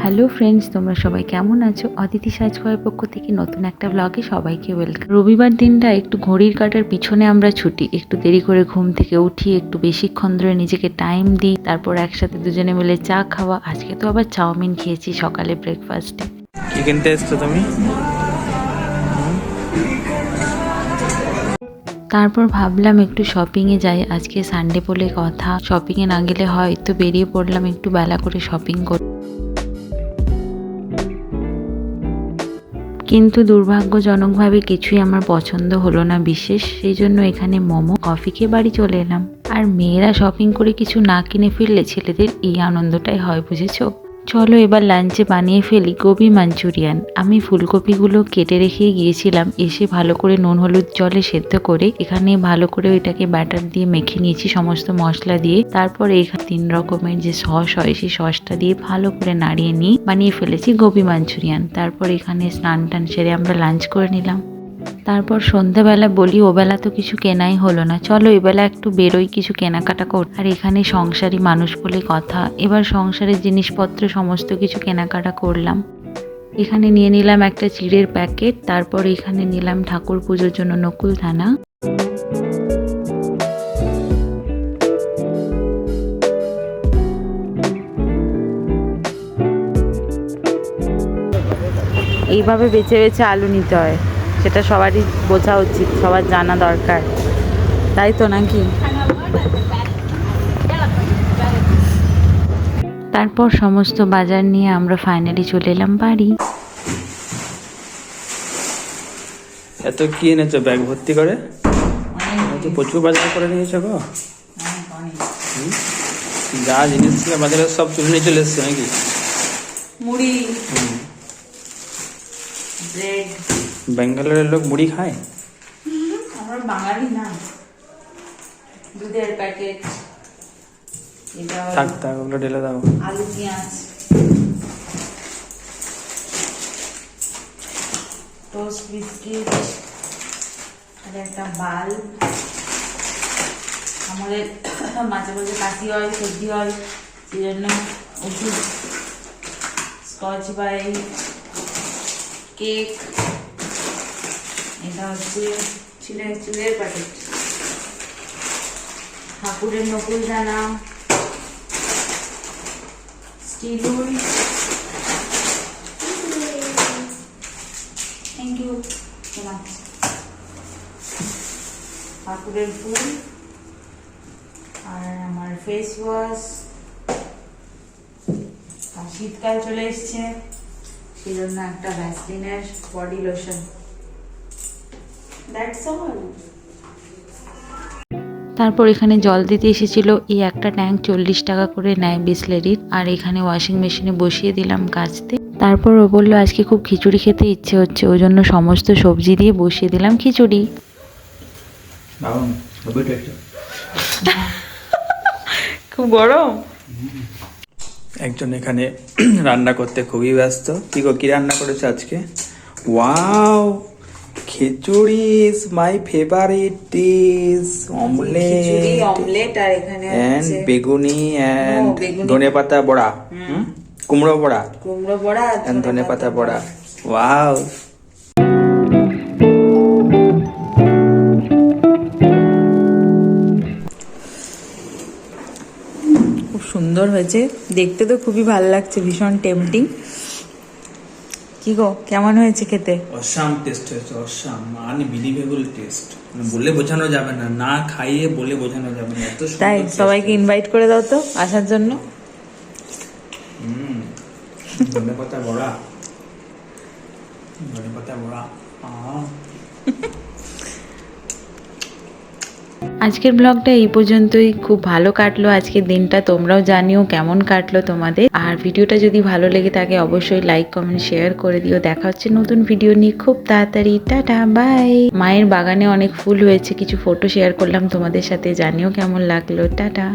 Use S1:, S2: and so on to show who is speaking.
S1: Hello friends, তোমরা সবাই কেমন আছো? অদিতি সাজঘরের পক্ষ থেকে নতুন একটা ব্লগে সবাইকে ওয়েলকাম। রবিবার দিনটা একটু ঘড়ির কাঁটার পিছনে আমরা ছুটি, একটু দেরি করে ঘুম থেকে উঠি, একটু বেশিক্ষণ ধরে নিজেকে টাইম দিই, তারপর একসাথে দুজনে মিলে চা খাওয়া। আজকে তো আবার চাউমিন খেয়েছি সকালে ব্রেকফাস্টে।
S2: কি কিনতে এসছো তুমি?
S1: তারপর ভাবলাম একটু শপিংয়ে যাই, আজকে সানডে বলে কথা, শপিংয়ে না গেলে হয়, তো বেরিয়ে পড়লাম একটু বেলা করে শপিং করতে। কিন্তু দুর্ভাগ্যজনকভাবে কিছুই আমার পছন্দ হলো না বিশেষ, সেই জন্য এখানে মোমো কফি খেয়ে বাড়ি চলে এলাম। আর মেয়েরা শপিং করে কিছু না কিনে ফিরলে ছেলেদের এই আনন্দটাই হয়, বুঝেছো? চলো এবার লাঞ্চে বানিয়ে ফেলি গোবি মাঞ্চুরিয়ান। আমি ফুলকপিগুলো কেটে রেখে গিয়েছিলাম, এসে ভালো করে নুন হলুদ জলে সেদ্ধ করে এখানে ভালো করে ওইটাকে ব্যাটার দিয়ে মেখে নিয়েছি সমস্ত মশলা দিয়ে। তারপর এখানে 3 রকমের যে সস হয় সেই সসটা দিয়ে ভালো করে নাড়িয়ে নিয়ে বানিয়ে ফেলেছি গোবি মাঞ্চুরিয়ান। তারপর এখানে স্নান টান সেরে আমরা লাঞ্চ করে নিলাম। তারপর সন্ধ্যাবেলা বলি ওবেলা তো কিছু কেনাই হলো না, চলো এবেলা একটু বেরোই, কিছু কেনাকাটা কর। আর এখানে সংসারী মানুষ বলে কথা, এবার সংসারের জিনিসপত্র সমস্ত কিছু কেনাকাটা করলাম। এখানে নিয়ে নিলাম একটা চিড়ের প্যাকেট, তারপর এখানে নিলাম ঠাকুর পুজোর জন্য নকুলদানা। এইভাবে বেছে বেছে আলু নিতে হয়, সেটা সবারই বোঝা উচিত, সবার জানা দরকার, তাই তো নাকি? তারপর সমস্ত বাজার নিয়ে আমরা ফাইনালি চলে এলাম বাড়ি।
S2: এত কি এনেছো ব্যাগ ভর্তি করে? তো প্রচুর বাজার করে নিয়েছো গো। যা জিনিস ছিল বাজারে সব তুলে নিয়ে চলে এসছো নাকি?
S1: মুড়ি, ব্রেড।
S2: ব্যাঙ্গালোরের লোক মুড়ি খায়?
S1: আমরা বাঙালি না। দুধের প্যাকেট,
S2: থাক থাক, ওগুলো ঢেলে দাও।
S1: আলু পেঁয়াজ, টোস্ট বিস্কিট, আর একটা বাল্ব। আমাদের মাঝে মাঝে কাশি হয়, সর্দি হয়, সেই জন্য ওষুধ, স্কচ ব্রাইট, কেক। এটা হচ্ছে চুলের প্যাকেট, ঠাকুরের নকুলদানা, স্টিলুল, থ্যাংক ইউ সো মাচ, ঠাকুরের ফুল, আর আমার ফেস ওয়াশ। আর শীতকাল চলে এসছে, সেই জন্য একটা ভ্যাসলিনের বডি লোশন। That's all. তারপর এখানে জল দিতে এসেছিল, এই একটা ট্যাঙ্ক 40 টাকা করে নেয় বিসলেরির। আর এখানে ওয়াশিং মেশিনে বসিয়ে দিলাম কাচতে। তারপর ও বললো আজকে খুব খিচুড়ি খেতে ইচ্ছে হচ্ছে, ওই জন্য সমস্ত সবজি দিয়ে বসিয়ে দিলাম খিচুড়ি। খুব গরম।
S2: একজন এখানে রান্না করতে খুবই ব্যস্ত। কি গো, কি রান্না করেছো আজকে? Wow, khichdi is my favourite dish.
S1: Omelette আর এখানে
S2: এন্ড বেগুনি এন্ড ধনেপাতা বড়া, কুমড়ো বড়া এন্ড ধনেপাতা বড়া। ওয়াও,
S1: খুব সুন্দর হয়েছে দেখতে, তো খুবই ভালো লাগছে, ভীষণ টেম্পটিং। কি গো, কেমন হয়েছে খেতে?
S2: অসাম টেস্ট হয়েছে, অসাম, আনবিলিভেবল টেস্ট। বলে বোঝানো যাবে না, না খাইয়ে বলে বোঝানো যাবে না, এত সুন্দর।
S1: তাই সবাইকে ইনভাইট করে দাও তো আসার জন্য।
S2: ধনেপাতা বড়া, ধনেপাতা বড়া।
S1: আজকের ব্লগটা এই পর্যন্তই, খুব ভালো কাটলো আজকের দিনটা। তোমরাও জানিও কেমন কাটলো তোমাদের। আর ভিডিওটা যদি ভালো লেগে থাকে অবশ্যই লাইক কমেন্ট শেয়ার করে দিও। দেখা হচ্ছে নতুন ভিডিও নিয়ে খুব তাড়াতাড়ি। Tata, bye. মায়ের বাগানে অনেক ফুল হয়েছে, কিছু ফটো শেয়ার করলাম তোমাদের সাথে, জানিও কেমন লাগলো। টাটা।